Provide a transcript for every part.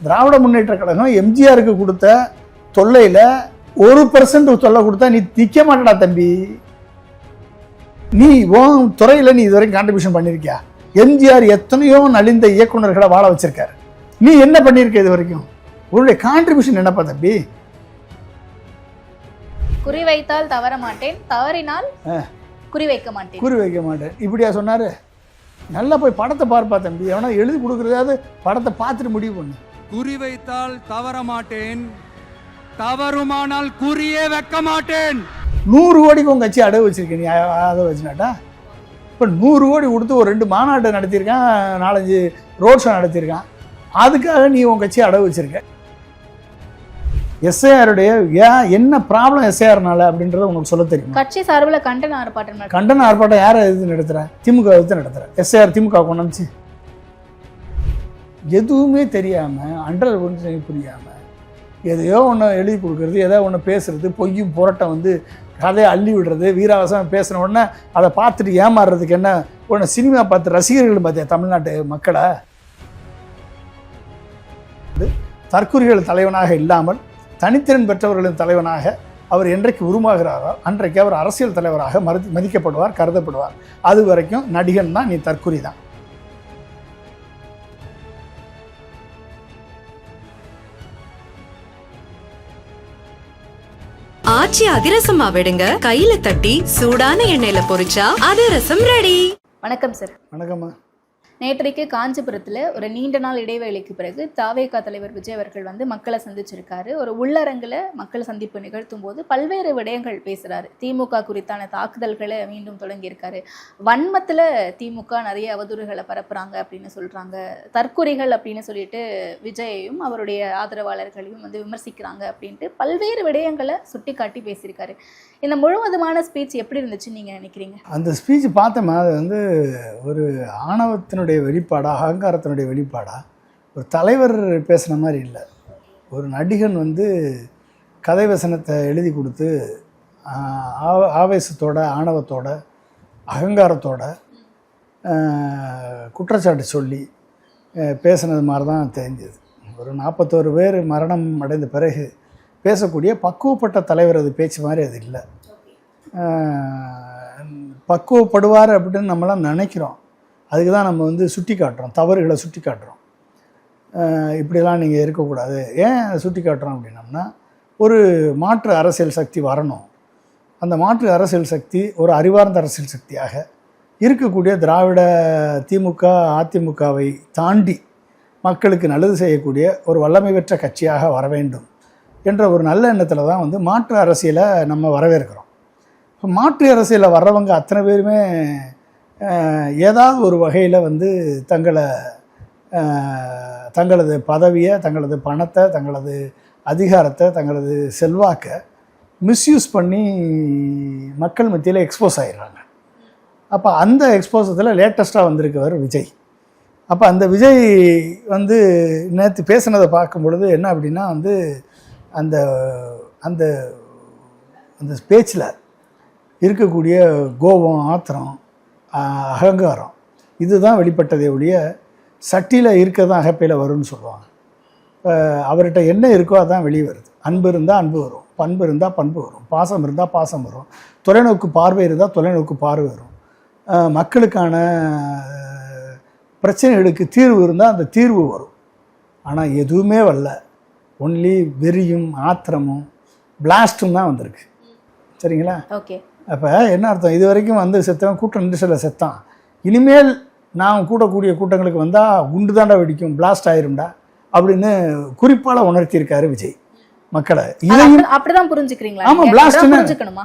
திராவிட முன்னேற்ற கழகம் எம்ஜிஆருக்கு கொடுத்த தொல்லையில் 1% தொல்லை கொடுத்தா நீ நிற்க மாட்டடா தம்பி. நீ உன் துறையில் நீ இதுவரைக்கும் கான்ட்ரிபியூஷன் பண்ணியிருக்கியா? எம்ஜிஆர் எத்தனையோ நலிந்த இயக்குநர்களை வாழ வச்சிருக்காரு. நீ என்ன பண்ணியிருக்க இது வரைக்கும்? உன்னுடைய கான்ட்ரிபியூஷன் என்னப்பா தம்பி? குறிவைத்தால் தவற மாட்டேன், தவறினால் குறி வைக்க மாட்டேன் இப்படியா சொன்னாரு? நல்லா போய் படத்தை பார்ப்பா தம்பி. எவனா எழுதி கொடுக்குறதாவது படத்தை பார்த்துட்டு முடிவு பண்ணு. குறி வைத்தால் தவற மாட்டேன், தவறுமானால் குறியே வைக்க மாட்டேன். 100 கோடிக்கு உங்க கட்சி அடகு வச்சிருக்கேன். நீ அதை வச்சுனாட்டா இப்போ 100 கோடி கொடுத்து ஒரு 2 மாநாடு நடத்தியிருக்கான், 4-5 ரோட் ஷோ நடத்தியிருக்கான். அதுக்காக நீ உன் கட்சி அடகு வச்சிருக்க. எஸ்ஐஆருடைய என்ன ப்ராப்ளம் எஸ்ஐஆர்னால அப்படின்றத உனக்கு சொல்ல தெரியும்? கட்சி சார்பில் கண்டன ஆர்ப்பாட்டம் யாரை எதிர்த்து நடத்துற? திமுக எதிர்த்து நடத்துற. எஸ்ஐஆர் திமுக கொண்டுச்சு எதுவுமே தெரியாம, அண்டர் புரியாம எதையோ ஒன்று எழுதி கொடுக்கறது, ஏதோ ஒன்று பேசுறது, பொய்யும் புரட்டம் வந்து கதையை அள்ளி விடுறது, வீராவசம் பேசின உடனே அதை பார்த்துட்டு ஏமாறுறதுக்கு என்ன ஒன்று சினிமா பார்த்து ரசிகர்கள் பார்த்தியா தமிழ்நாட்டு மக்களை? தற்குறிகள் தலைவனாக இல்லாமல் தனித்திறன் பெற்றவர்களின் தலைவனாக அவர் என்றைக்கு உருவாகிறாரோ அன்றைக்கு அவர் அரசியல் தலைவராக மதிக்கப்படுவார், கருதப்படுவார். அது வரைக்கும் நடிகன் தான், நீ தற்குறி தான். ஆச்சி அதிரசமா விடுங்க, கையில தட்டி சூடான எண்ணெயில பொரிச்சா அதிரசம் ரெடி. வணக்கம் சார். வணக்கம்மா. நேற்றைக்கு காஞ்சிபுரத்தில் ஒரு நீண்ட நாள் இடைவேளைக்கு பிறகு தாவேகா தலைவர் விஜய் அவர்கள் வந்து மக்களை சந்திச்சிருக்காரு. ஒரு உள்ளரங்கில் மக்கள் சந்திப்பு நிகழ்த்தும் போது பல்வேறு விடயங்கள் பேசுகிறாரு. திமுக குறித்தான தாக்குதல்களை மீண்டும் தொடங்கியிருக்காரு. வன்மத்தில் திமுக நிறைய அவதூறுகளை பரப்புகிறாங்க அப்படின்னு சொல்கிறாங்க. தற்குறிகள் அப்படின்னு சொல்லிட்டு விஜயையும் அவருடைய ஆதரவாளர்களையும் வந்து விமர்சிக்கிறாங்க அப்படின்ட்டு பல்வேறு விடயங்களை சுட்டி காட்டி பேசியிருக்காரு. இந்த முழுவதுமான ஸ்பீச் எப்படி இருந்துச்சுன்னு நீங்கள் நினைக்கிறீங்க? அந்த ஸ்பீச் பார்த்தோமா, அது வந்து ஒரு ஆணவத்தினுடைய வெளிப்பாடா, அகங்காரத்தினுடைய வெளிப்பாடா? ஒரு தலைவர் பேசுன மாதிரி இல்லை. ஒரு நடிகன் வந்து கதை வசனத்தை எழுதி கொடுத்து ஆவேசத்தோட, ஆணவத்தோட, அகங்காரத்தோட குற்றச்சாட்டு சொல்லி பேசுனது மாதிரி தான் தெரிஞ்சது. ஒரு 41 பேர் மரணம் அடைந்த பிறகு பேசக்கூடிய பக்குவப்பட்ட தலைவர் அது பேச்சு மாதிரி அது இல்லை. பக்குவப்படுவார் அப்படின்னு நம்மளாம் நினைக்கிறோம். அதுக்கு தான் நம்ம வந்து சுட்டி காட்டுறோம், தவறுகளை சுட்டி காட்டுறோம். இப்படிலாம் நீங்கள் இருக்கக்கூடாது. ஏன் சுட்டி காட்டுறோம் அப்படின்னம்னா, ஒரு மாற்று அரசியல் சக்தி வரணும். அந்த மாற்று அரசியல் சக்தி ஒரு அறிவார்ந்த அரசியல் சக்தியாக இருக்கக்கூடிய திராவிட திமுக அதிமுகவை தாண்டி மக்களுக்கு நல்லது செய்யக்கூடிய ஒரு வல்லமை பெற்ற கட்சியாக வர வேண்டும் என்ற ஒரு நல்ல எண்ணத்தில் தான் வந்து மாற்று அரசியலை நம்ம வரவேற்கிறோம். இப்போ மாற்று அரசியலில் வர்றவங்க அத்தனை பேருமே ஏதாவது ஒரு வகையில் வந்து தங்களது பதவியை, தங்களது பணத்தை, தங்களது அதிகாரத்தை, தங்களது செல்வாக்கை மிஸ்யூஸ் பண்ணி மக்கள் மத்தியில் எக்ஸ்போஸ் ஆகிடுறாங்க. அப்போ அந்த எக்ஸ்போசத்தில் லேட்டஸ்ட்டாக வந்திருக்கவர் விஜய். அப்போ அந்த விஜய் வந்து நேற்று பேசுனதை பார்க்கும் பொழுது என்ன அப்படின்னா வந்து அந்த அந்த அந்த பேச்சில் இருக்கக்கூடிய கோபம், ஆத்திரம், அகங்காரம் இதுதான் வெளிப்பட்டதே ஒழிய சட்டியில் இருக்க தான் அகப்பையில் வரும்னு சொல்லுவாங்க. அவர்கிட்ட என்ன இருக்கோ அதான் வெளியே வருது. அன்பு இருந்தால் அன்பு வரும், பண்பு இருந்தால் பண்பு வரும், பாசம் இருந்தால் பாசம் வரும், தொலைநோக்கு பார்வை இருந்தால் தொலைநோக்கு பார்வை வரும், மக்களுக்கான பிரச்சனைகளுக்கு தீர்வு இருந்தால் அந்த தீர்வு வரும். ஆனால் எதுவுமே வரல. ஒன்லி வெறியும் ஆத்திரமும் பிளாஸ்ட்டும் தான் வந்திருக்கு. சரிங்களா? ஓகே. அப்போ என்ன அர்த்தம்? இது வரைக்கும் வந்து செத்தவன் கூட்டம் நின்று செத்தான். இனிமேல் நான் கூடக்கூடிய கூட்டங்களுக்கு வந்தால் குண்டு தாண்டா வெடிக்கும், பிளாஸ்ட் ஆயிரும்டா அப்படின்னு குறிப்பால் உணர்த்தியிருக்காரு விஜய் மக்களை. இதையும் அப்படிதான் புரிஞ்சுக்கிறீங்களா? ஆமாம்,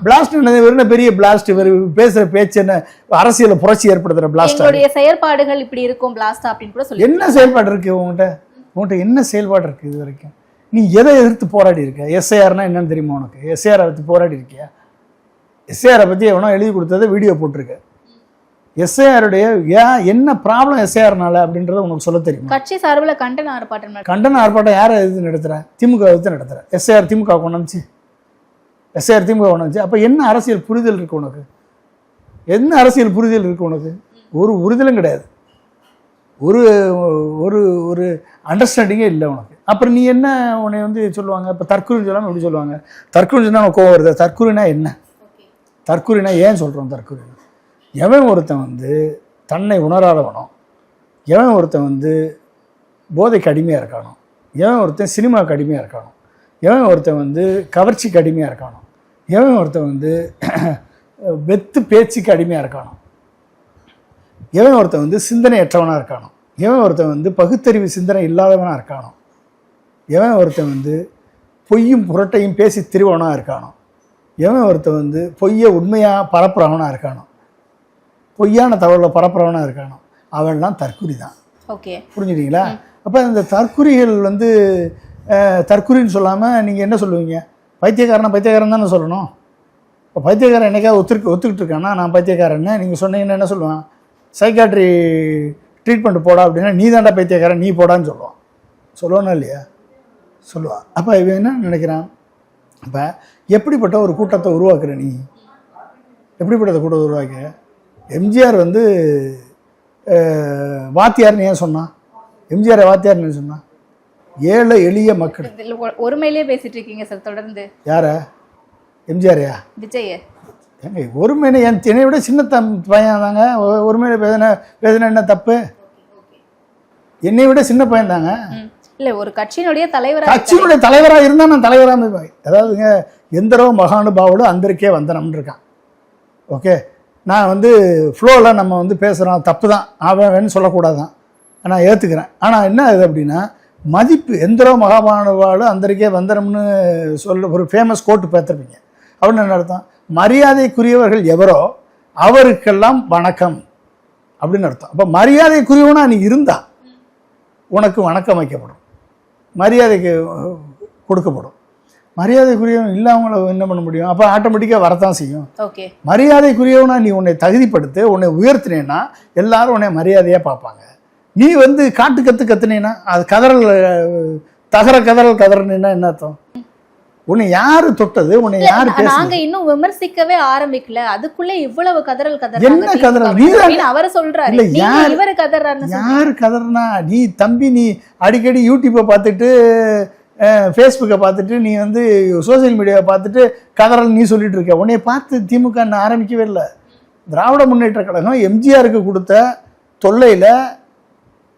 பிளாஸ்ட் வெறும் பெரிய பிளாஸ்ட். இவர் பேசுகிற பேச்சு என்ன அரசியல புரட்சி ஏற்படுத்துகிற பிளாஸ்ட்? செயல்பாடுகள் இப்படி இருக்கும் பிளாஸ்ட் அப்படின்னு கூட சொல்லி. என்ன செயல்பாடு இருக்கு உங்கள்கிட்ட என்ன செயல்பாடு இருக்குது இது வரைக்கும்? நீ எதை எதிர்த்து போராடி இருக்க? எஸ்ஐஆர்னா என்னன்னு தெரியுமா உனக்கு? எஸ்ஐஆரை பற்றி போராடி இருக்கியா? எஸ்ஐஆரை பற்றி எவனோ எழுதி கொடுத்ததை வீடியோ போட்டிருக்க. எஸ்ஐஆருடைய என்ன ப்ராப்ளம் எஸ்ஐஆர்னால அப்படின்றத உனக்கு சொல்ல தெரியும்? கட்சி சார்பில் கண்டன ஆர்ப்பாட்டம் யாரை எதிர்த்து நடத்துகிற? திமுக எதிர்த்து நடத்துகிற. எஸ்ஐஆர் திமுக கொண்டுச்சு. அப்போ என்ன அரசியல் புரிதல் இருக்கு உனக்கு? என்ன அரசியல் புரிதல் இருக்கு உனக்கு? ஒரு புரிதலும் கிடையாது. ஒரு ஒரு ஒரு அண்டர்ஸ்டாண்டிங்கே இல்லை உனக்கு. அப்புறம் நீ என்ன உன்னை வந்து சொல்லுவாங்க, இப்போ தற்கொலைன்னு சொல்லாமல் எப்படி சொல்லுவாங்க? தற்கொலை சொன்னால் கோவம் வருது. தற்கொலைனா என்ன? தற்கொலைனா ஏன் சொல்கிறோம் தற்கொலை? எவன் ஒருத்தன் வந்து தன்னை உணராதவனோ, எவன் ஒருத்தன் வந்து போதைக்கு அடிமையாக இருக்கானோ, எவன் ஒருத்தன் சினிமாவுக்கு அடிமையாக இருக்கானோ, எவன் ஒருத்தன் வந்து கவர்ச்சிக்கு அடிமையாக இருக்கானோ, எவன் ஒருத்தன் வந்து வெத்து பேச்சுக்கு அடிமையாக இருக்கானோ, எவன் ஒருத்தன் வந்து சிந்தனையற்றவனாக இருக்கானோ, எவன் ஒருத்தன் வந்து பகுத்தறிவு சிந்தனை இல்லாதவனாக இருக்கானோ, எவன் ஒருத்தன் வந்து பொய்யும் புரட்டையும் பேசி திருவனாக இருக்கானோ, எவன் ஒருத்தன் வந்து பொய்யை உண்மையாக பரப்புறவனாக இருக்கானோ, பொய்யான தகவலை பரப்புறவனாக இருக்கானோ, அவன்லாம் தற்குறி தான். ஓகே, புரிஞ்சுட்டீங்களா? அப்போ இந்த தற்குறிகள் வந்து தற்குறின்னு சொல்லாமல் நீங்கள் என்ன சொல்லுவீங்க? பைத்தியக்காரன் தானே சொல்லணும். இப்போ பைத்தியக்காரன் என்னைக்காவது ஒத்துக்கிட்டு இருக்கானா நான் பைத்தியக்காரன்னு நீங்கள் சொன்னீங்கன்னா என்ன சொல்லுவான்? சைக்காட்ரி ட்ரீட்மெண்ட் போடா அப்படின்னா நீ தாண்டா பைத்தியக்காரன், நீ போடான்னு சொல்லுவான். சொல்லுவானா இல்லையா? சொல்லுவான். அப்போ இவன் என்ன நினைக்கிறான்? அப்போ எப்படிப்பட்ட ஒரு கூட்டத்தை உருவாக்குற நீ? எப்படிப்பட்ட கூட்டத்தை உருவாக்க? எம்ஜிஆர் வந்து வாத்தியார்னு ஏன் சொன்னான்? எம்ஜிஆரை வாத்தியார்னு சொன்னான்? ஏழை எளிய மக்கள். ஒருமையிலே பேசிட்டு இருக்கீங்க சார் தொடர்ந்து. யார? எம்ஜிஆரையா? விஜய். ஏங்க ஒருமையில என்னை விட சின்ன பையன் தாங்க. ஒருமையில பேசின என்ன தப்பு? என்னை விட சின்ன பையன் தாங்க. இல்லை, ஒரு கட்சியினுடைய தலைவராக இருந்தால் நான் தலைவராக இருப்பேன். அதாவதுங்க எந்தரோ மகானுபாவோடு அந்தருக்கே வந்தனம்னு இருக்கான். ஓகே, நான் வந்து ஃப்ளோவில் நம்ம வந்து பேசுகிறோம், தப்பு தான், அவன் சொல்லக்கூடாது தான், நான் ஏற்றுக்கிறேன். ஆனால் என்ன ஆகுது அப்படின்னா மதிப்பு எந்தரோ மகாபானுபாவோடு அந்தருக்கே வந்தனம்னு சொல்ல ஒரு ஃபேமஸ் கோட்டு பார்த்துருப்பீங்க. அப்படின்னு என்ன அர்த்தம்? மரியாதைக்குரியவர்கள் எவரோ அவருக்கெல்லாம் வணக்கம் அப்படின்னு அர்த்தம். அப்போ மரியாதைக்குரியவனா நீ இருந்தா உனக்கு வணக்கம் வைக்கப்படும், மரியாதைக்கு கொடுக்கப்படும். மரியாதைக்குரியவன் இல்லாமல என்ன பண்ண முடியும்? அப்போ ஆட்டோமேட்டிக்காக வரத்தான் செய்யும். ஓகே, மரியாதைக்குரியவனா நீ உன்னை தகுதிப்படுத்து, உன்னை உயர்த்தினேன்னா எல்லாரும் உன்னை மரியாதையாக பார்ப்பாங்க. நீ வந்து காட்டு கத்துனேன்னா அது கதறல் கதறனா என்ன அர்த்தம்? உன்னை யாரு தொட்டது? உன்னை யாரு பேசுறது? நாங்க இன்னும் விமர்சிக்கவே ஆரம்பிக்கல, அதுக்குள்ள இவ்வளவு கதறல் என்ன கதறல்? நீ அவர் சொல்றாரு, இவரு கதறாரு. யாரு கதறனா? நீ தம்பி, நீ அடிக்கடி யூடியூப்பை பார்த்துட்டு ஃபேஸ்புக்கை பார்த்துட்டு நீ வந்து சோசியல் மீடியாவை பார்த்துட்டு கதறல் நீ சொல்லிட்டு இருக்க. உன்னை பார்த்து திமுக ஆரம்பிக்கவே இல்லை. திராவிட முன்னேற்ற கழகம் எம்ஜிஆருக்கு கொடுத்த தொல்லையில்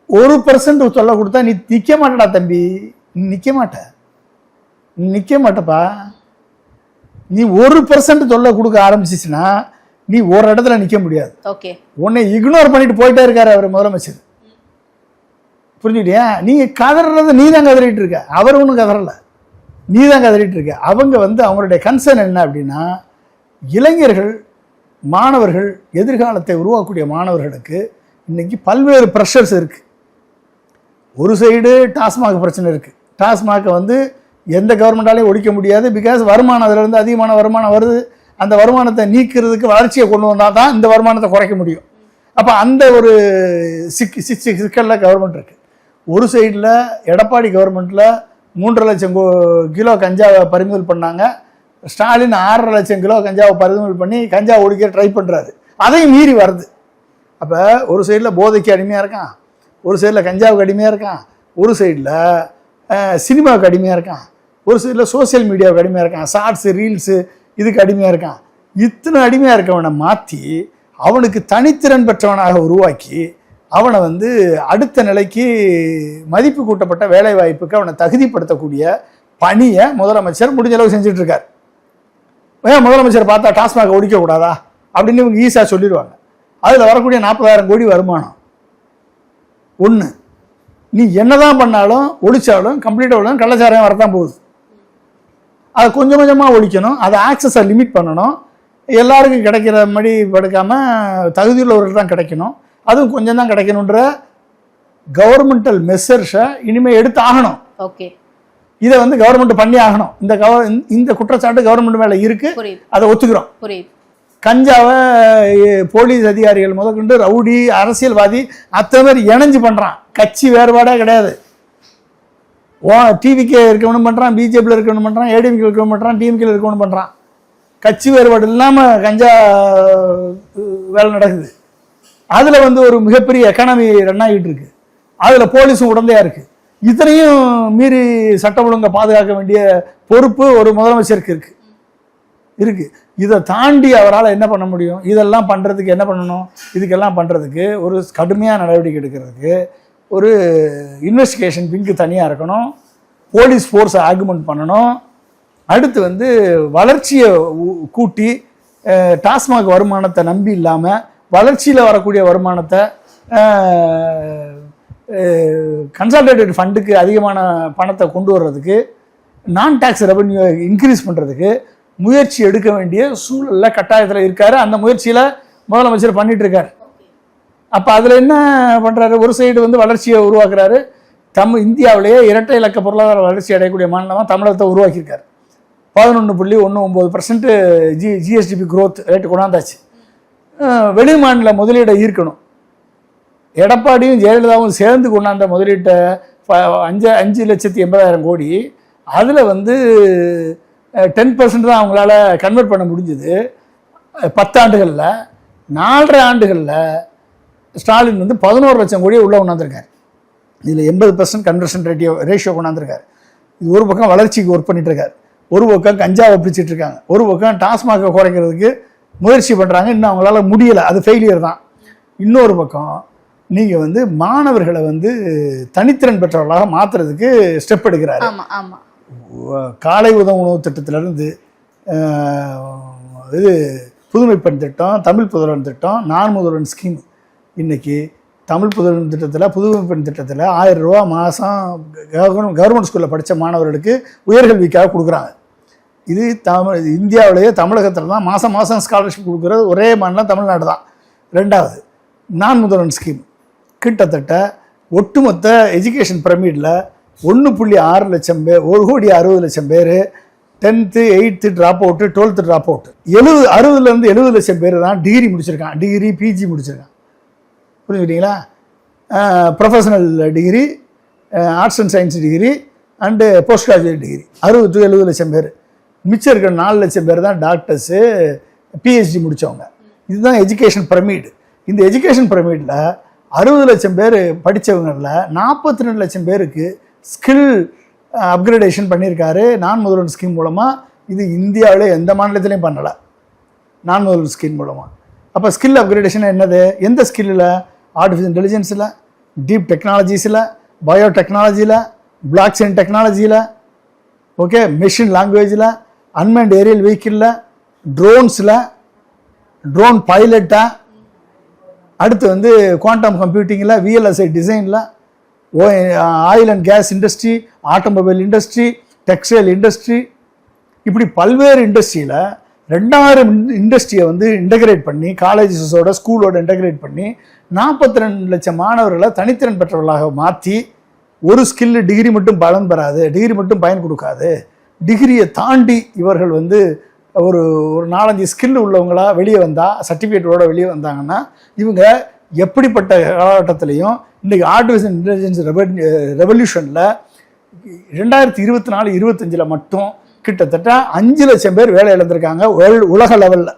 1% தொல்லை கொடுத்தா நீ நிற்க மாட்டடா தம்பி, நீ நிற்க மாட்டப்பா. நீ 1% தொல்லை கொடுக்க ஆரம்பிச்சிச்சுன்னா நீ ஒரு இடத்துல நிற்க முடியாது. ஓகே, உன்னை இக்னோர் பண்ணிட்டு போயிட்டே இருக்காரு அவர் முதலமைச்சர். புரிஞ்சுட்டியா? நீங்க கதறது நீ தான் கதறிட்டு இருக்க, அவர் ஒன்றும் கதறல, நீ தான் கதறிட்டு இருக்க. அவங்க வந்து அவங்களுடைய கன்சர்ன் என்ன அப்படின்னா இளைஞர்கள், மாணவர்கள், எதிர்காலத்தை உருவாக்கக்கூடிய மாணவர்களுக்கு இன்னைக்கு பல்வேறு ப்ரெஷர்ஸ் இருக்கு. ஒரு சைடு டாஸ்மாக் பிரச்சனை இருக்கு. டாஸ்மாகை வந்து எந்த கவர்மெண்டாலையும் ஒழிக்க முடியாது. பிகாஸ் வருமானம் அதிலிருந்து அதிகமான வருமானம் வருது. அந்த வருமானத்தை நீக்கிறதுக்கு வளர்ச்சியை கொண்டு வந்தால் தான் இந்த வருமானத்தை குறைக்க முடியும். அப்போ அந்த ஒரு சிக்கலில் கவர்மெண்ட் இருக்குது. ஒரு சைடில் எடப்பாடி கவர்மெண்ட்டில் 3.5 லட்சம் கிலோ கஞ்சாவை பறிமுதல் பண்ணாங்க. ஸ்டாலின் 6.5 லட்சம் கிலோ கஞ்சாவை பறிமுதல் பண்ணி கஞ்சா ஒழிக்க ட்ரை பண்ணுறாரு. அதையும் மீறி வருது. அப்போ ஒரு சைடில் போதைக்கு அடிமையாக இருக்கான், ஒரு சைடில் கஞ்சாவுக்கு அடிமையாக இருக்கான், ஒரு சைடில் சினிமாவுக்கு அடிமையாக இருக்கான், ஒரு சைடில் சோசியல் மீடியாவுக்கு அடிமையாக இருக்கான், ஷார்ட்ஸு ரீல்ஸு இதுக்கு அடிமையாக இருக்கான். இத்தனை அடிமையாக இருக்கவனை மாற்றி அவனுக்கு தனித்திறன் பெற்றவனாக உருவாக்கி அவனை வந்து அடுத்த நிலைக்கு மதிப்பு கூட்டப்பட்ட வேலை வாய்ப்புக்கு அவனை தகுதிப்படுத்தக்கூடிய பணியை முதலமைச்சர் முடிஞ்ச அளவு செஞ்சுட்டு இருக்கார். ஏன் முதலமைச்சர் பார்த்தா டாஸ்மாக ஒழிக்கக்கூடாதா அப்படின்னு இவங்க ஈஸியாக சொல்லிடுவாங்க. அதில் வரக்கூடிய 40,000 கோடி வருமானம் ஒன்று. நீ என்னதான் பண்ணாலும் ஒழிச்சாலும் கம்ப்ளீட்டாக ஒழிச்சாலும் கள்ளச்சாராயம் வரத்தான் போகுது. அதை கொஞ்சம் கொஞ்சமாக ஒழிக்கணும், அதை ஆக்சஸை லிமிட் பண்ணணும், எல்லாருக்கும் கிடைக்கிற மாதிரி படுக்காமல் தகுதியுள்ளவர்கள் தான் கிடைக்கணும், அதுவும் கொஞ்சம் தான் கிடைக்கணுன்ற கவர்மெண்டல் மெஷர்ஸை இனிமேல் எடுத்து ஆகணும். ஓகே, இதை வந்து கவர்மெண்ட் பண்ணி ஆகணும். இந்த குற்றச்சாட்டு கவர்மெண்ட் மேலே இருக்கு, அதை ஒத்துக்கிறோம். கஞ்சாவை போலீஸ் அதிகாரிகள் முதற்கொண்டு ரவுடி அரசியல்வாதி அத்தனை பேர் இணைஞ்சு பண்ணுறான். கட்சி வேறுபாடே கிடையாது. டிவிக்கே இருக்கணும் பண்ணுறான், பிஜேபியில் இருக்கணும் பண்ணுறான், ஏடிஎம்கே இருக்கணும் பண்ணுறான், டிஎம்கேல இருக்கணும் பண்ணுறான். கட்சி வேறுபாடு இல்லாமல் கஞ்சா வேலை நடக்குது. அதில் வந்து ஒரு மிகப்பெரிய எக்கானமி ரன் ஆகிட்டு இருக்கு. அதில் போலீஸும் உடந்தையாக இருக்குது. இத்தனையும் மீறி சட்டம் ஒழுங்கை பாதுகாக்க வேண்டிய பொறுப்பு ஒரு முதலமைச்சருக்கு இருக்கு. இதை தாண்டி அவரால் என்ன பண்ண முடியும்? இதெல்லாம் பண்ணுறதுக்கு என்ன பண்ணணும்? இதுக்கெல்லாம் பண்ணுறதுக்கு ஒரு கடுமையான நடவடிக்கை எடுக்கிறதுக்கு ஒரு இன்வெஸ்டிகேஷன் விங்கு தனியாக இருக்கணும், போலீஸ் ஃபோர்ஸை ஆர்குமெண்ட் பண்ணணும். அடுத்து வந்து வளர்ச்சியை கூட்டி டாஸ்மாக் வருமானத்தை நம்பி இல்லாமல் வளர்ச்சியில் வரக்கூடிய வருமானத்தை கன்சாலிடேட்டட் ஃபண்டுக்கு அதிகமான பணத்தை கொண்டு வர்றதுக்கு, நான் டேக்ஸ் ரெவன்யூ இன்க்ரீஸ் பண்ணுறதுக்கு முயற்சி எடுக்க வேண்டிய சூழலில் கட்டாயத்தில் இருக்காரு. அந்த முயற்சியில் முதலமைச்சர் பண்ணிட்டு இருக்காரு. அப்போ அதில் என்ன பண்ணுறாரு? ஒரு சைடு வந்து வளர்ச்சியை உருவாக்குறாரு. இந்தியாவிலேயே இரட்டை இலக்க பொருளாதார வளர்ச்சி அடையக்கூடிய மாநிலமாக தமிழகத்தை உருவாக்கியிருக்காரு. 11.19% ஜிஎஸ்டிபி growth ரேட்டு கொண்டாந்தாச்சு. வெளி மாநில முதலீடை ஈர்க்கணும். எடப்பாடியும் ஜெயலலிதாவும் சேர்ந்து கொண்டாந்த முதலீட்டை 5,80,000 கோடி, அதில் வந்து 10% தான் அவங்களால கன்வெர்ட் பண்ண முடிஞ்சுது 10 ஆண்டுகளில். 4.5 ஆண்டுகளில் ஸ்டாலின் வந்து 11 லட்சம் கோடியை உள்ளே கொண்டாந்துருக்காரு. இதில் 80% கன்வர்ஷன் ரேஷியோ கொண்டாந்துருக்காரு. இது ஒரு பக்கம் வளர்ச்சிக்கு ஒர்க் பண்ணிட்டு இருக்காரு, ஒரு பக்கம் கஞ்சாவை பிடிச்சிட்டு இருக்காங்க, ஒரு பக்கம் டாஸ்மாகை குறைக்கிறதுக்கு முயற்சி பண்ணுறாங்க. இன்னும் அவங்களால முடியலை, அது ஃபெயிலியர் தான். இன்னொரு பக்கம் நீங்கள் வந்து மாணவர்களை வந்து தனித்திறன் பெற்றவர்களாக மாற்றுறதுக்கு ஸ்டெப் எடுக்கிறாரு. காலை உணவு திட்டத்திலிருந்து இது புதுமை பெண் திட்டம், தமிழ் புதல்வன் திட்டம், நான் முதல்வன் ஸ்கீம். இன்னைக்கு தமிழ் புதல்வன் திட்டத்தில், புதுமை பெண் திட்டத்தில் 1000 ரூபா மாதம் கவர்மெண்ட் ஸ்கூலில் படித்த மாணவர்களுக்கு உயர்கல்விக்காக கொடுக்குறாங்க. இது இந்தியாவிலேயே தமிழகத்தில் தான் மாதம் மாதம் ஸ்காலர்ஷிப் கொடுக்குறது ஒரே மாநிலம் தமிழ்நாடு தான். 2வது நான் முதல்வன் ஸ்கீம். கிட்டத்தட்ட ஒட்டுமொத்த எஜுகேஷன் பிரமிடில் 1.6 லட்சம் பேர், 1,60,00,000 பேர் 10th 8th drop out, 12th drop out. 60,000 to 70 லட்சம் பேர் தான் டிகிரி முடிச்சிருக்கான், டிகிரி பிஜி முடிச்சிருக்கான். புரிஞ்சுக்கிட்டீங்களா? Professional degree, arts and science degree and post graduate degree 60 to 70 லட்சம் பேர். மிச்சம் இருக்கிற 4 லட்சம் பேர் தான் டாக்டர்ஸு, பிஹெச்டி முடித்தவங்க. இதுதான் எஜுகேஷன் பிரமிடு. இந்த எஜுகேஷன் பிரமிடில் 60 லட்சம் பேர் படித்தவங்களில் 42 லட்சம் பேருக்கு ஸ்கில் அப்கிரேடேஷன் பண்ணியிருக்காரு நான் முதல்வன் ஸ்கீம் மூலமாக. இது இந்தியாவில் எந்த மாநிலத்திலையும் பண்ணலை, நான் முதல்வன் ஸ்கீம் மூலமாக. அப்போ ஸ்கில் அப்கிரேடேஷன் என்னது? எந்த ஸ்கில்லில்? ஆர்டிஃபிஷியல் இன்டெலிஜென்ஸில், டீப் டெக்னாலஜிஸில், பயோடெக்னாலஜியில், பிளாக் செயின் டெக்னாலஜியில், ஓகே, மெஷின் லாங்குவேஜில், அன்மேண்ட் ஏரியல் வெஹிக்கிளில், ட்ரோன்ஸில், ட்ரோன் பைலட்டாக, அடுத்து வந்து குவாண்டம் கம்ப்யூட்டிங்கில், விஎல்எஸ்ஐ டிசைனில், oil and gas industry, automobile industry, textile industry, இப்படி பல்வேறு இண்டஸ்ட்ரியில் 2000 இண்டஸ்ட்ரியை வந்து இன்டகிரேட் பண்ணி, காலேஜஸோட ஸ்கூலோட இன்டகிரேட் பண்ணி 42 லட்சம் மாணவர்களை தனித்திறன் பெற்றவர்களாக மாற்றி, ஒரு ஸ்கில்லு டிகிரி மட்டும் பலன் பெறாது, டிகிரி மட்டும் பயன் கொடுக்காது, டிகிரியை தாண்டி இவர்கள் வந்து ஒரு 4-5 ஸ்கில் உள்ளவங்களா வெளியே வந்தால், சர்டிஃபிகேட்டோட வெளியே வந்தாங்கன்னா, இவங்க எப்படிப்பட்ட காலகட்டத்திலையும் இன்றைக்கி ஆர்டிஃபிஷியல் இன்டெலிஜென்ஸ் ரெவல்யூஷனில் 2024-25 மட்டும் கிட்டத்தட்ட 5 லட்சம் பேர் வேலை இழந்திருக்காங்க. உலக லெவலில்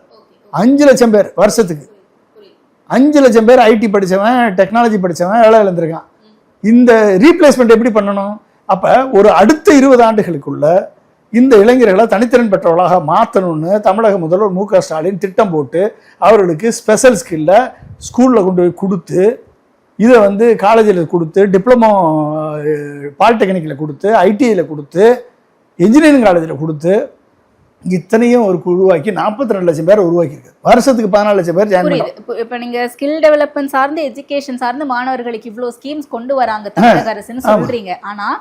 5 லட்சம் பேர் வருஷத்துக்கு. 5 லட்சம் பேர் ஐடி படித்தவன், டெக்னாலஜி படித்தவன் வேலை இழந்திருக்கான். இந்த ரீப்ளேஸ்மெண்ட் எப்படி பண்ணணும்? அப்போ ஒரு அடுத்த 20 ஆண்டுகளுக்குள்ள இந்த இளைஞர்களை தனித்திறன் பெற்றவர்களாக மாற்றணும்னு தமிழக முதல்வர் மு க ஸ்டாலின் திட்டம் போட்டு அவர்களுக்கு ஸ்பெஷல் ஸ்கில்லை ஸ்கூலில் கொண்டு போய் கொடுத்து, இதை வந்து காலேஜில் கொடுத்து, டிப்ளமோ பாலிடெக்னிக்கில் கொடுத்து, ஐடிஐயில் கொடுத்து, இன்ஜினியரிங் காலேஜில் கொடுத்து, இத்தனையும் ஒரு உருவாக்கி 42 லட்சம் பேர் உருவாக்கியிருக்கு. வருஷத்துக்கு 14 லட்சம் பேர் ஜாயின் பண்ணுறாங்க. இப்போ நீங்கள் ஸ்கில் டெவலப்மெண்ட் சார்ந்து, எஜுகேஷன் சார்ந்து மாணவர்களுக்கு இவ்வளோ ஸ்கீம்ஸ் கொண்டு வராங்க தமிழக அரசுன்னு சொல்றீங்க. ஆனால்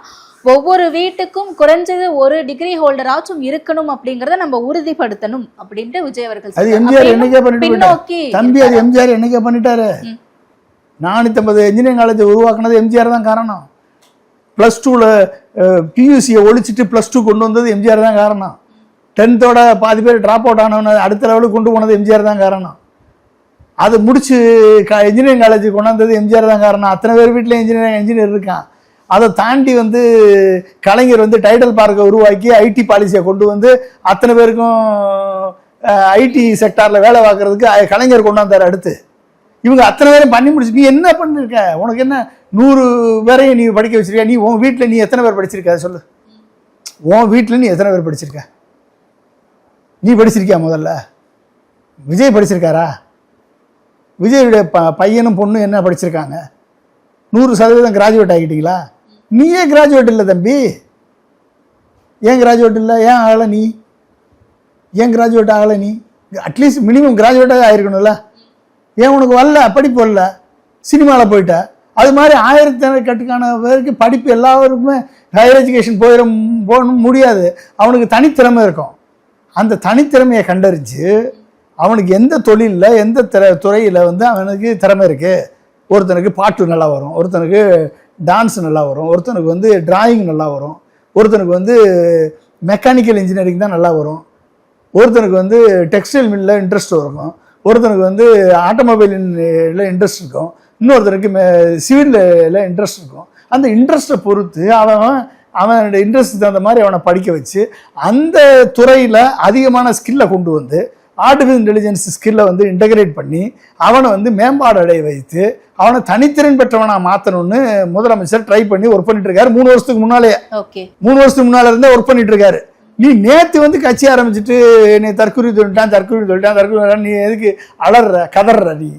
ஒவ்வொரு வீட்டுக்கும் குறைஞ்சது ஒரு டிகிரி ஹோல்டராச்சும் இருக்கணும் அப்படிங்கறத நம்ம உறுதிப்படுத்தணும் அப்படின்ட்டு விஜய் அவர்கள் அது எம்ஜிஆர் என்னைக்கே பண்ணிட்டு தம்பி, அது எம்ஜிஆர் என்னைக்கே பண்ணிட்டாரு. 450 இன்ஜினியரிங் காலேஜ் உருவாக்குனது எம்ஜிஆர் தான் காரணம். +2ல பியூசியை ஒழிச்சிட்டு +2 கொண்டு வந்தது எம்ஜிஆர் தான் காரணம். 10th பாதி பேர் ட்ராப் அவுட் ஆனவன அடுத்த லெவலுக்கு கொண்டு போனது எம்ஜிஆர் தான் காரணம். அது முடிச்சு இன்ஜினியரிங் காலேஜ் கொண்டாந்தது எம்ஜிஆர் தான் காரணம். அத்தனை பேர் வீட்டில் இன்ஜினியர் இருக்கான். அதை தாண்டி வந்து கலைஞர் வந்து டைடல் பார்க்கை உருவாக்கி ஐடி பாலிசியை கொண்டு வந்து அத்தனை பேருக்கும் ஐடி செக்டாரில் வேலை பார்க்கறதுக்கு கலைஞர் கொண்டாந்தார். அடுத்து இவங்க அத்தனை பேரும் பண்ணி முடிச்சு நீ என்ன பண்ணிருக்க? உனக்கு என்ன 100 பேரையும் நீ படிக்க வச்சிருக்க? நீ உன் வீட்டில் நீ எத்தனை பேர் படிச்சிருக்க சொல்லு. உன் வீட்டில் நீ எத்தனை பேர் படிச்சிருக்க? நீ படிச்சிருக்கியா? முதல்ல விஜய் படிச்சிருக்காரா? விஜயுடைய பையனும் பொண்ணும் என்ன படிச்சிருக்காங்க? 100% கிராஜுவேட் ஆகிட்டீங்களா? நீயே கிராஜுவேட் இல்லை தம்பி. ஏன் கிராஜுவேட் இல்லை? ஏன் ஆகலை நீ? ஏன் கிராஜுவேட் ஆகலை நீ? அட்லீஸ்ட் மினிமம் கிராஜுவேட்டாக ஆகிருக்கணும்ல. ஏன் உனக்கு வரல? படிப்பு வரல, சினிமாவில் போயிட்ட. அது மாதிரி ஆயிரக்கணக்கான பேருக்கு படிப்பு எல்லாருக்குமே ஹையர் எஜுகேஷன் போகணும் முடியாது. அவனுக்கு தனித்திறமை இருக்கும். அந்த தனித்திறமையை கண்டறிஞ்சு அவனுக்கு எந்த தொழிலில் எந்த துறையில் வந்து அவனுக்கு திறமை இருக்குது. ஒருத்தனுக்கு பாட்டு நல்லா வரும், ஒருத்தனுக்கு டான்ஸ் நல்லா வரும், ஒருத்தனுக்கு வந்து டிராயிங் நல்லா வரும், ஒருத்தனுக்கு வந்து மெக்கானிக்கல் இன்ஜினியரிங் தான் நல்லா வரும், ஒருத்தனுக்கு வந்து டெக்ஸ்டைல் மில்லில் இன்ட்ரெஸ்ட் இருக்கும், ஒருத்தனுக்கு வந்து ஆட்டோமொபைலில் இன்ட்ரெஸ்ட் இருக்கும், இன்னொருத்தனுக்கு சிவிலில் இன்ட்ரெஸ்ட் இருக்கும். அந்த இன்ட்ரெஸ்ட்டை பொறுத்து அவனோட இன்ட்ரெஸ்ட் தகுந்த மாதிரி அவனை படிக்க வச்சு அந்த துறையில் அதிகமான ஸ்கில்லை கொண்டு வந்து ஆர்டிஃபிஷியல் இன்டெலிஜென்ஸ் ஸ்கில்லை வந்து இன்டகிரேட் பண்ணி அவனை வந்து மேம்பாடு அடைய வைத்து அவனை தனித்திறன் பெற்றவனாக மாற்றணும்னு முதலமைச்சர் ட்ரை பண்ணி ஒர்க் பண்ணிட்டு இருக்காரு. 3 வருஷத்துக்கு முன்னாலே 3 வருஷத்துக்கு முன்னால இருந்தே ஒர்க் பண்ணிட்டு இருக்காரு. நீ நேற்று வந்து கட்சி ஆரம்பிச்சுட்டு நீ தற்கொலை சொல்லிட்டான் நீ எதுக்கு கதற? நீ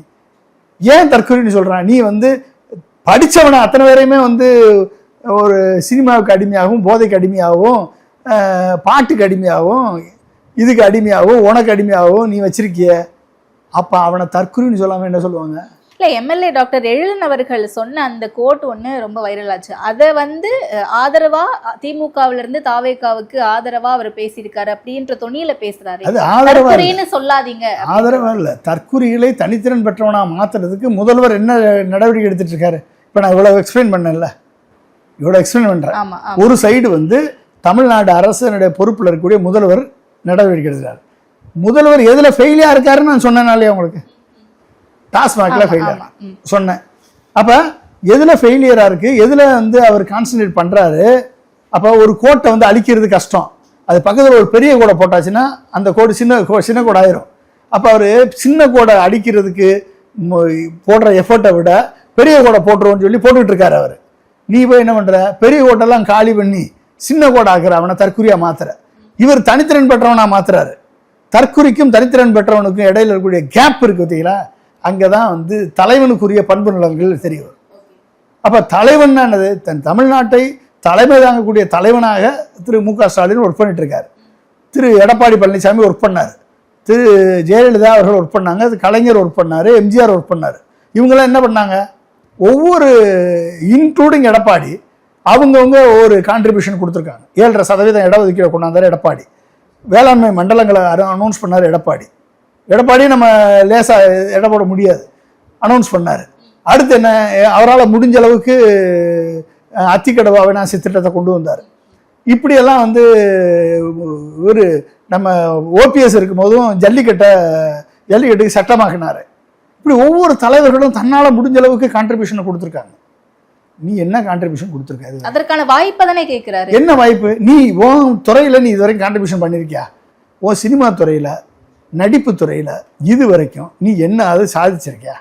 ஏன் தற்கொலைன்னு சொல்கிறான்? நீ வந்து படித்தவனை அத்தனை பேரையுமே வந்து ஒரு சினிமாவுக்கு அடிமையாகவும் போதைக்கு அடிமையாகவும் பாட்டுக்கு அடிமையாகவும் இதுக்கு அடிமையாகவும் உனக்கு அடிமையாகவும் நீ வச்சிருக்கிய. அப்போ அவனை தற்கொலைன்னு சொல்லாமல் என்ன சொல்லுவாங்க? இல்லை, எம்எல்ஏ டாக்டர் எழிலன் அவர்கள் சொன்ன அந்த கோட் ஒன்று ரொம்ப வைரல் ஆச்சு. அதை வந்து ஆதரவா திமுகவிலிருந்து தாவேகாவுக்கு ஆதரவா அவர் பேசியிருக்காரு அப்படின்ற தொனியில பேசுறாரு. அது ஆதரவான்னு சொல்லாதீங்க. ஆதரவா இல்லை, தற்கொலைகளை தனித்திறன் பெற்றவனா மாத்துறதுக்கு முதல்வர் என்ன நடவடிக்கை எடுத்துட்டு இருக்காரு? இப்போ நான் இவ்வளவு எக்ஸ்பிளைன் பண்ணல, இவ்வளவு எக்ஸ்பிளைன் பண்றேன். ஒரு சைடு வந்து தமிழ்நாடு அரசனுடைய பொறுப்பில் இருக்கக்கூடிய முதல்வர் நடவடிக்கை எடுக்கிறார். முதல்வர் எதுல ஃபெயிலியா இருக்காருன்னு நான் சொன்னனாலே உங்களுக்கு டாஸ்மாக்ல ஃபெயிலியர் சொன்னேன். அப்ப எதுல ஃபெயிலியரா இருக்கு, எதுல வந்து அவர் கான்சன்ட்ரேட் பண்றாரு? அப்ப ஒரு கோட்டை வந்து அழிக்கிறது கஷ்டம். அது பக்கத்தில் ஒரு பெரிய கோடை போட்டாச்சுன்னா அந்த கோடு சின்ன கோடு ஆயிரும். அப்ப அவரு சின்ன கோடை அடிக்கிறதுக்கு போடுற எஃபர்ட்டை விட பெரிய கோடை போட்டுருவோம்னு சொல்லி போட்டுக்கிட்டு இருக்காரு அவர். நீ போய் என்ன பண்ற? பெரிய கோட்டெல்லாம் காலி பண்ணி சின்ன கோடை ஆக்குற, அவனை தற்குறியா மாத்துற. இவர் தனித்திறன் பெற்றவனா மாத்துறாரு. தற்குறிக்கும் தனித்திறன் பெற்றவனுக்கும் இடையில இருக்கக்கூடிய கேப் இருக்கு பார்த்தீங்களா? அங்கதான் வந்து தலைவனுக்குரிய பண்பு நலன்கள் தெரியும். அப்ப தலைவன் என்னது? தன் தமிழ்நாட்டை தலைமை தாங்கக்கூடிய தலைவனாக திரு மு.க. ஸ்டாலின் ஒர்க் பண்ணிட்டு இருக்காரு. திரு எடப்பாடி பழனிசாமி ஒர்க் பண்ணாரு, திரு ஜெயலலிதா அவர்கள் ஒர்க் பண்ணாங்க, கலைஞர் ஒர்க் பண்ணாரு, எம்ஜிஆர் ஒர்க் பண்ணாரு. இவங்கெல்லாம் என்ன பண்ணாங்க? ஒவ்வொரு இன்க்ளூடிங் எடப்பாடி அவங்கவுங்க ஒரு கான்ட்ரிபியூஷன் கொடுத்துருக்காங்க. 7.5% இடஒதுக்கீடு கொண்டாந்தாரு எடப்பாடி. வேளாண்மை மண்டலங்களை அனௌன்ஸ் பண்ணார் எடப்பாடி. எடப்பாடி நம்ம லேசா இட போட முடியாது, அனௌன்ஸ் பண்ணார். அடுத்து என்ன? அவரால் முடிஞ்ச அளவுக்கு அத்திக்கடவு அவிநாசி திட்டத்தை கொண்டு வந்தார். இப்படியெல்லாம் வந்து ஒரு நம்ம ஓபிஎஸ் இருக்கும் போதும் ஜல்லிக்கட்டுக்கு சட்டமாக்கினார். இப்படி ஒவ்வொரு தலைவர்களும் தன்னால் முடிஞ்ச அளவுக்கு கான்ட்ரிபியூஷனை கொடுத்துருக்காங்க. நீ என்ன கான்ட்ரிபியூஷன் கொடுத்துருக்காது? அதற்கான வாய்ப்பை தானே கேட்கிறாரு. என்ன வாய்ப்பு? நீ உன் துறையில நீ இது வரைக்கும் கான்ட்ரிபியூஷன் பண்ணிருக்கியா? உன் சினிமா துறையில, நடிப்பு துறையில இது வரைக்கும் நீ என்ன அது சாதிச்சிருக்கியா?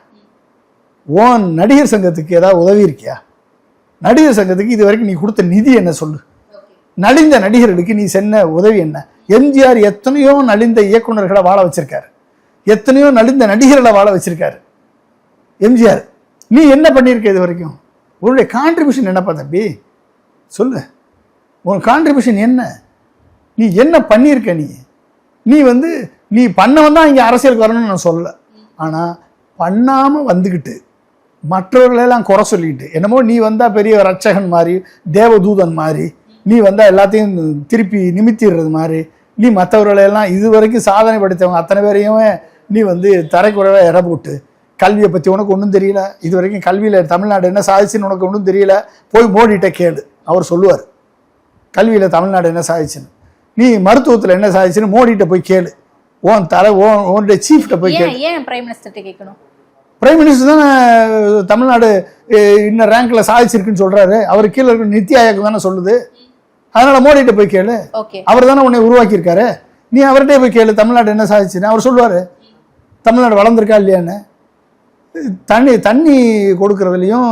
உன் நடிகர் சங்கத்துக்கு ஏதாவது உதவி இருக்கியா? நடிகர் சங்கத்துக்கு இது வரைக்கும் நீ கொடுத்த நிதி என்ன சொல்லு? நலிந்த நடிகர்களுக்கு நீ சென்ன உதவி என்ன? எம்ஜிஆர் எத்தனையோ நலிந்த இயக்குநர்களை வாழ வச்சிருக்காரு, எத்தனையோ நலிந்த நடிகர்களை வாழ வச்சிருக்காரு எம்ஜிஆர். நீ என்ன பண்ணியிருக்க இது வரைக்கும்? உன்னுடைய கான்ட்ரிபியூஷன் என்னப்பா தம்பி சொல்லு. உன் கான்ட்ரிபியூஷன் என்ன? நீ என்ன பண்ணியிருக்க? நீ வந்து நீ பண்ணவன் தான் இங்கே அரசியலுக்கு வரணும்னு நான் சொல்லலை. ஆனால் பண்ணாமல் வந்துக்கிட்டு மற்றவர்களெல்லாம் குறை சொல்லிக்கிட்டு என்னமோ நீ வந்தால் பெரிய ரட்சகன் மாதிரி, தேவதூதன் மாதிரி, நீ வந்தால் எல்லாத்தையும் திருப்பி நிமித்திடுறது மாதிரி, நீ மற்றவர்களெல்லாம் இது வரைக்கும் சாதனை படைத்தவங்க அத்தனை பேரையுமே நீ வந்து தரைக்குறைவாக இட போட்டு கல்வியை பற்றி உனக்கு ஒன்றும் தெரியல, இது வரைக்கும் கல்வியில் தமிழ்நாடு என்ன சாதிச்சுன்னு உனக்கு ஒன்றும் தெரியல, போய் மோடிட்ட கேளு, அவர் சொல்லுவார் கல்வியில் தமிழ்நாடு என்ன சாதிச்சுன்னு. நீ மருத்துவத்தில் என்ன சாதிச்சுன்னு மோடிட்ட போய் கேளு, உன்னுடைய சீஃப்ட போய் கேளு. ஏன் பிரைம் மினிஸ்டர்கிட்ட கேட்கணும்? பிரைம் மினிஸ்டர் தானே தமிழ்நாடு இன்ன ரேங்க்ல சாதிச்சிருக்குன்னு சொல்றாரு. அவர் கீழே இருக்கிற நித்தி ஆயோக் தானே சொல்லுது. அதனால மோடிட்ட போய் கேளு, அவர் தானே உன்னை உருவாக்கி இருக்காரு. நீ அவர்கிட்ட போய் கேளு தமிழ்நாடு என்ன சாதிச்சுன்னு, அவர் சொல்லுவாரு தமிழ்நாடு வளர்ந்துருக்கா இல்லையான்னு. தண்ணி கொடுக்கறதுலையும்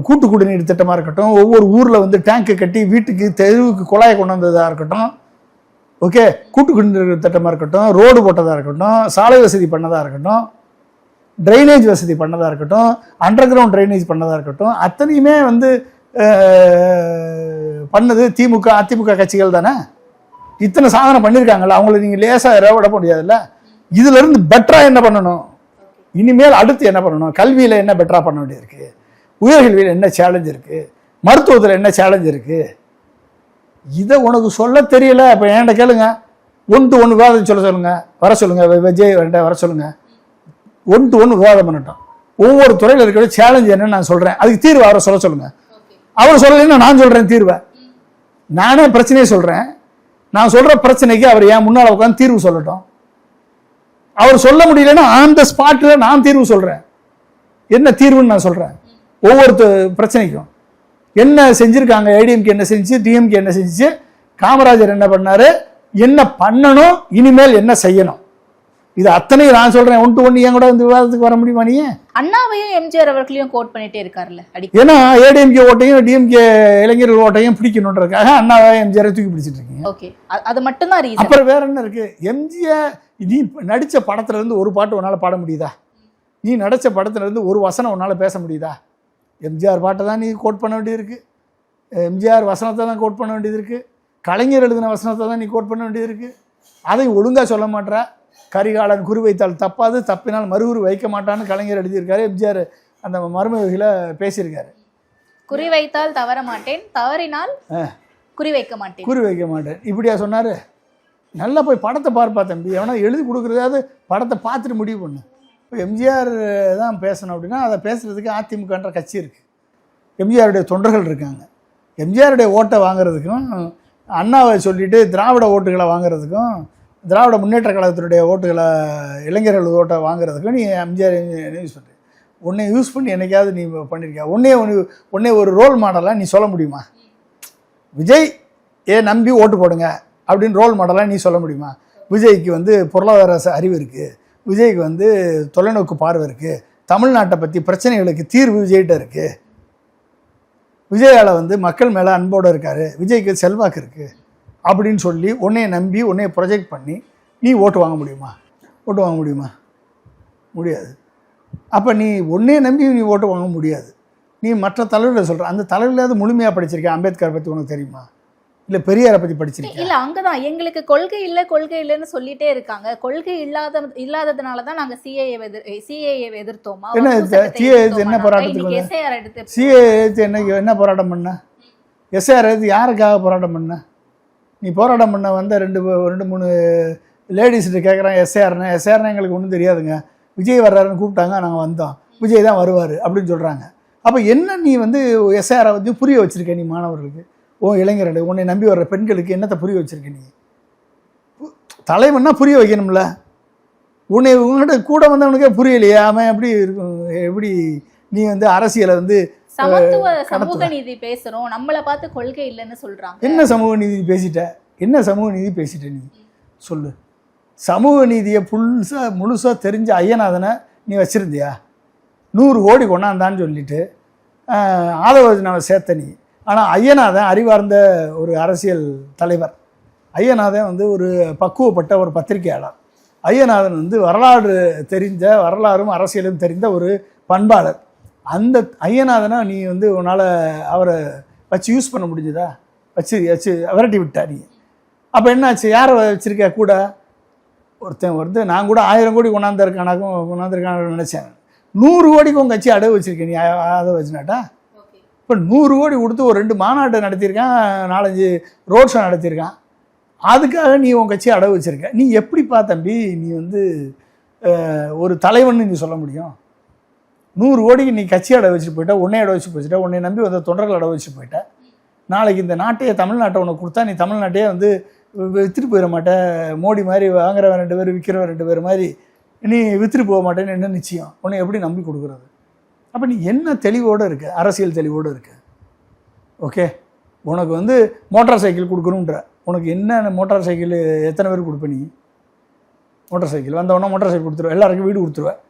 கூட்டு குடிநீர் திட்டமாக இருக்கட்டும், ஒவ்வொரு ஊரில் வந்து டேங்க்கு கட்டி வீட்டுக்கு தெருவுக்கு குழாயை கொண்டு வந்ததாக இருக்கட்டும், ஓகே, கூட்டு குடிநீர் திட்டமாக இருக்கட்டும், ரோடு போட்டதாக இருக்கட்டும், சாலை வசதி பண்ணதாக இருக்கட்டும், ட்ரைனேஜ் வசதி பண்ணதாக இருக்கட்டும், அண்டர் கிரவுண்ட் ட்ரைனேஜ் பண்ணதாக இருக்கட்டும், அத்தனையுமே வந்து பண்ணது அதிமுக கட்சிகள் தானே. இத்தனை சாதனை பண்ணியிருக்காங்கல்ல, அவங்கள நீங்கள் லேசாக விட முடியாதுல்ல. இதிலிருந்து பெட்டராக என்ன பண்ணணும், இனிமேல் அடுத்து என்ன பண்ணணும், கல்வியில் என்ன பெட்டராக பண்ண வேண்டியிருக்கு, உயர்கல்வியில் என்ன சேலஞ்ச் இருக்குது, மருத்துவத்தில் என்ன சேலஞ்ச் இருக்குது, இதை உனக்கு சொல்ல தெரியல. இப்போ என்கிட்ட கேளுங்க, 1 to 1 விவாதம் சொல்லுங்கள், வர சொல்லுங்கள், விஜய் வர சொல்லுங்கள், 1 to 1 விவாதம் பண்ணட்டும். ஒவ்வொரு துறையில் இருக்கிற சேலஞ்ச் என்னன்னு நான் சொல்கிறேன், அதுக்கு தீர்வு அவரை சொல்ல சொல்லுங்கள். அவர் சொல்லலைன்னா நான் சொல்கிறேன் தீர்வை. நானே பிரச்சனையே சொல்கிறேன், நான் சொல்கிற பிரச்சனைக்கு அவர் ஏன் முன்னால் உட்காந்து தீர்வு சொல்லட்டும். அவர் சொல்ல முடியலன்னா அந்த ஸ்பாட்டில் நான் தீர்வு சொல்கிறேன். என்ன தீர்வுன்னு நான் சொல்கிறேன். ஒவ்வொரு பிரச்சனைக்கும் என்ன செஞ்சுருக்காங்க, ஏடிஎம்கே என்ன செஞ்சு, டிஎம்கே என்ன செஞ்சு, காமராஜர் என்ன பண்ணார், என்ன பண்ணணும், இனிமேல் என்ன செய்யணும், இது அத்தனையும் நான் சொல்றேன். 1 to 1 ஏன் கூட இந்த விவாதத்துக்கு வர முடியுமா? நீ அண்ணாவையும் எம்ஜிஆர் அவர்களையும் கோட் பண்ணிட்டே இருக்காருல்ல. ஏன்னா ஏடிஎம்கே ஓட்டையும் டிஎம்கே இளைஞர்கள் ஓட்டையும் பிடிக்கணுன்றதுக்காக அண்ணாவை எம்ஜிஆரை தூக்கி பிடிச்சிட்டு இருக்கீங்க. ஓகே, அது மட்டும் தான் ரீசன். அப்புறம் வேற என்ன இருக்கு? எம்ஜிஆர் நீ நடிச்ச படத்துல இருந்து ஒரு பாட்டு உன்னால பாட முடியுதா? நீ நடிச்ச படத்துல இருந்து ஒரு வசனம் உன்னால பேச முடியுதா? எம்ஜிஆர் பாட்டை தான் நீ கோட் பண்ண வேண்டியது இருக்கு, எம்ஜிஆர் வசனத்தை தான் கோட் பண்ண வேண்டியது இருக்கு, கலைஞர் எழுதின வசனத்தை தான் நீ கோட் பண்ண வேண்டியது இருக்கு. அதை ஒழுங்கா சொல்ல மாட்டேற. கரிகாலன் குறி வைத்தால் தப்பாது, தப்பினால் மறுகுறி வைக்க மாட்டான்னு கலைஞர் எழுதியிருக்காரு. எம்ஜிஆர் அந்த மர்மவகையில் பேசியிருக்காரு. குறி வைத்தால் தவற மாட்டேன், தவறினால் குறி வைக்க மாட்டேன் இப்படியா சொன்னார்? நல்லா போய் படத்தை பார்ப்பா தம்பி. எவனா எழுதி கொடுக்குறதாவது படத்தை பார்த்துட்டு முடிவு பண்ணு. இப்போ எம்ஜிஆர் தான் பேசணும் அப்படின்னா அதை பேசுகிறதுக்கு அதிமுகன்ற கட்சி இருக்குது, எம்ஜிஆருடைய தொண்டர்கள் இருக்காங்க. எம்ஜிஆருடைய ஓட்டை வாங்குறதுக்கும், அண்ணாவை சொல்லிட்டு திராவிட ஓட்டுகளை வாங்குறதுக்கும், திராவிட முன்னேற்ற கழகத்தினுடைய ஓட்டுகளை இளைஞர்கள் ஓட்டை வாங்குறதுக்கும் நீ எம்ஜிஆர் யூஸ் பண்ணுற. உன்னை யூஸ் பண்ணி என்னைக்காவது நீ பண்ணியிருக்கியா? உன்னே ஒரு ரோல் மாடலாக நீ சொல்ல முடியுமா? விஜய் நம்பி ஓட்டு போடுங்க அப்படின்னு ரோல் மாடலாக நீ சொல்ல முடியுமா? விஜய்க்கு வந்து பொருளாதார அறிவு இருக்குது, விஜய்க்கு வந்து தொலைநோக்கு பார்வை இருக்குது, தமிழ்நாட்டை பற்றி பிரச்சனைகளுக்கு தீர்வு விஜய்கிட்ட இருக்குது, விஜயால் வந்து மக்கள் மேலே அன்போடு இருக்கார், விஜய்க்கு செல்வாக்கு இருக்குது அப்படின்னு சொல்லி உன்னைய நம்பி உன்னைய ப்ரொஜெக்ட் பண்ணி நீ ஓட்டு வாங்க முடியுமா? முடியாது. அப்போ நீ உன்னைய நம்பி நீ ஓட்டு வாங்க முடியாது. நீ மற்ற தலைவர்களை சொல்கிற, அந்த தலைவர்களாவது முழுமையாக படிச்சிருக்கேன். அம்பேத்கரை பற்றி உனக்கு தெரியுமா? இல்லை பெரியாரை பற்றி படிச்சிருக்கேன்? இல்லை, அங்கே தான் எங்களுக்கு கொள்கை இல்லைன்னு சொல்லிட்டே இருக்காங்க. கொள்கை இல்லாததுனால தான் நாங்கள் சிஏஏ எதிர்த்தோமா? என்ன என்ன போராட்டத்துக்கு சிஏஏ என்ன போராட்டம் பண்ண? எஸ்ஆர் யாருக்காக போராட்டம் பண்ண? நீ போராட்டம் பண்ண வந்த 2-3 லேடிஸ்கிட்ட கேட்குறான் எஸ்ஆர்னா எங்களுக்கு ஒன்றும் தெரியாதுங்க, விஜய் வர்றாருன்னு கூப்பிட்டாங்க, நாங்கள் வந்தோம், விஜய் தான் வருவார் அப்படின்னு சொல்கிறாங்க. அப்போ என்ன நீ வந்து எஸ்ஆரை வந்து புரிய வச்சுருக்க? நீ மாணவர்களுக்கு, இளைஞர்கள், உன்னை நம்பி வர்ற பெண்களுக்கு என்னத்தை புரிய வச்சுருக்க? நீ தலைவன்னா புரிய வைக்கணும்ல. உங்கள்கிட்ட கூட வந்தவனுக்கே புரியலையே, அவன் எப்படி இருக்கும்? எப்படி நீ வந்து அரசியலை வந்து சமூக நீதி பேசுறோம், நம்மளை பார்த்து கொள்கை இல்லைன்னு சொல்றாங்க. என்ன சமூக நீதி பேசிட்ட? நீ சொல்லு. சமூக நீதியை முழுசா தெரிஞ்ச ஐயநாதனை நீ வச்சிருந்தியா? 100 கோடி கொண்டாந்தான்னு சொல்லிட்டு ஆதவஜனாவை சேர்த்த நீ. ஆனால் ஐயநாதன் அறிவார்ந்த ஒரு அரசியல் தலைவர். ஐயநாதன் வந்து ஒரு பக்குவப்பட்ட ஒரு பத்திரிகையாளர். ஐயநாதன் வந்து வரலாறும் அரசியலும் தெரிந்த ஒரு பண்பாளர். அந்த ஐயநாதனை நீ வந்து உன்னால் அவரை வச்சு யூஸ் பண்ண முடிஞ்சதா? வச்சு விரட்டி விட்டா நீ. அப்போ என்னாச்சு? யாரை வச்சுருக்க கூட? ஒருத்தன் நான் கூட 1000 கோடி கொண்டாந்துருக்கானாக்கும் நினச்சேன். 100 கோடிக்கு உங்கள் கட்சி அடவு வச்சுருக்கேன் நீ. அதை வச்சுனாட்டா இப்போ 100 கோடி கொடுத்து ஒரு 2 மாநாட்டை நடத்தியிருக்கான், 4-5 ரோட் ஷோ நடத்தியிருக்கான். அதுக்காக நீ உன் கட்சி அடவு வச்சுருக்க. நீ எப்படிப்பா தம்பி நீ வந்து ஒரு தலைவன் நீ சொல்ல முடியும்? 100 கோடிக்கு நீ கட்சி அடை வச்சு போயிட்ட, உன்னை அடை வச்சு போயிட்ட, உன்னை நம்பி வந்த தொண்டர்கள் அடை வச்சு போயிட்ட. நாளைக்கு இந்த நாட்டையே தமிழ்நாட்டை உனக்கு கொடுத்தா நீ தமிழ்நாட்டையே வந்து விற்றுட்டு போயிட மாட்டேன். மோடி மாதிரி வாங்குறவன் 2 பேர் விற்கிறவன் 2 பேர் மாதிரி நீ விற்றுட்டு போக மாட்டேன்னு என்ன நிச்சயம்? உன்னை எப்படி நம்பி கொடுக்குறது? அப்போ நீ என்ன தெளிவோடு இருக்க? அரசியல் தெளிவோடு இருக்க. ஓகே, உனக்கு வந்து மோட்டார் சைக்கிள் கொடுக்கணுன்ற, உனக்கு என்ன மோட்டார் சைக்கிள் எத்தனை பேர் கொடுப்ப? நீ மோட்டார் சைக்கிள் வந்தவொடனே மோட்டார் சைக்கிள் கொடுத்துருவேன், எல்லாருக்கும் வீடு கொடுத்துருவேன்.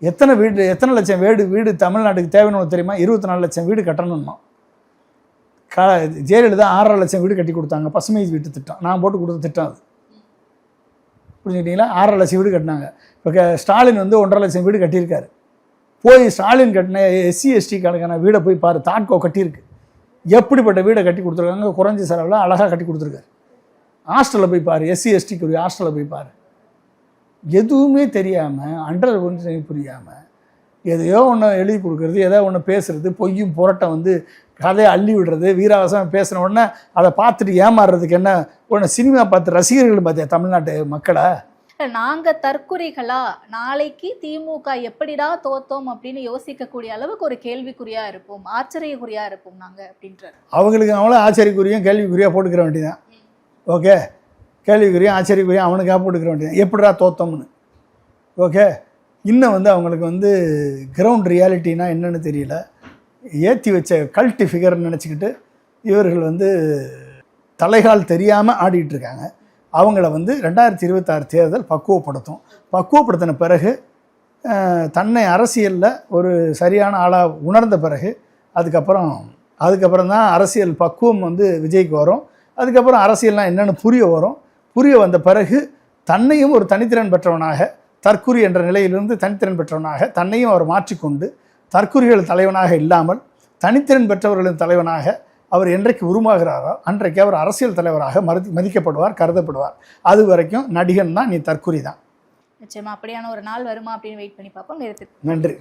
எத்தனை லட்சம் வீடு தமிழ்நாட்டுக்கு தேவைன்னு தெரியுமா? 24 லட்சம் வீடு கட்டணும்னா. ஜெயலலிதா 6.5 லட்சம் வீடு கட்டி கொடுத்தாங்க. பசுமை வீட்டு திட்டம் நான் போட்டு கொடுத்த திட்டம் அது. புரிஞ்சுக்கிட்டீங்களா? 6.5 லட்சம் வீடு கட்டினாங்க. இப்போ ஸ்டாலின் வந்து 1.5 லட்சம் வீடு கட்டியிருக்காரு. போய் ஸ்டாலின் கட்டின SC ST கணக்கான வீடை போய் பாரு. தாட்கோ கட்டியிருக்கு. எப்படிப்பட்ட வீடை கட்டி கொடுத்துருக்காங்க. குறைஞ்ச செலவில் அழகாக கட்டி கொடுத்துருக்காரு. ஹாஸ்டலில் போய் பாரு. SC STக்குரிய ஹாஸ்டலில் போய் பாரு. எதுவுமே தெரியாமல் அண்டர் புரியாமல் எதையோ ஒன்று எழுதி கொடுக்குறது, எதோ ஒன்று பேசுகிறது, பொய்யும் புரட்டை வந்து கதையை அள்ளி விடுறது, வீராவசம் பேசின உடனே அதை பார்த்துட்டு ஏமாறுறதுக்கு என்ன உடனே சினிமா பார்த்து ரசிகர்கள் பார்த்தியா தமிழ்நாட்டு மக்களை? நாங்க தற்குறிகளா, நாளைக்கு திமுக எப்படிடா தோத்தோம் அப்படின்னு யோசிக்கக்கூடிய அளவுக்கு ஒரு கேள்விக்குறியா இருப்போம், ஆச்சரியக்குறியா இருப்போம் நாங்க அப்படின்றார். அவங்களுக்கு அவங்கள ஆச்சரியக்குரியும் கேள்விக்குறியாக போட்டுக்கிற வேண்டியதான். ஓகே, கேள்விக்குரியும் ஆச்சரியக்குரியும் அவனுக்காக போட்டுக்கிற வேண்டியதான். எப்படிடா தோத்தோம்னு. ஓகே, இன்னும் வந்து அவங்களுக்கு வந்து கிரவுண்ட் ரியாலிட்டினா என்னன்னு தெரியல. ஏற்றி வச்ச கல்ட்டு ஃபிகர்னு நினச்சிக்கிட்டு இவர்கள் வந்து தலைகால் தெரியாமல் ஆடிட்டு இருக்காங்க. அவங்கள வந்து 2026 தேர்தல் பக்குவப்படுத்தின பிறகு தன்னை அரசியலில் ஒரு சரியான ஆளாக உணர்ந்த பிறகு அதுக்கப்புறம் தான் அரசியல் பக்குவம் வந்து விஜய்க்கு வரும். அதுக்கப்புறம் அரசியல்னால் என்னென்னு புரிய வந்த பிறகு தன்னையும் ஒரு தனித்திறன் பெற்றவனாக, தற்குறி என்ற நிலையிலிருந்து தனித்திறன் பெற்றவனாக தன்னையும் அவர் மாற்றிக்கொண்டு தற்குறிகள் தலைவனாக இல்லாமல் தனித்திறன் பெற்றவர்களின் தலைவனாக அவர் என்றைக்கு உருவாகிறாரோ அன்றைக்கு அவர் அரசியல் தலைவராக மதிக்கப்படுவார், கருதப்படுவார். அது வரைக்கும் நடிகன்னா நீ தற்குறி தான். நிச்சயமா அப்படியான ஒரு நாள் வருமா அப்படின்னு வெயிட் பண்ணி பார்ப்போம். நன்றி.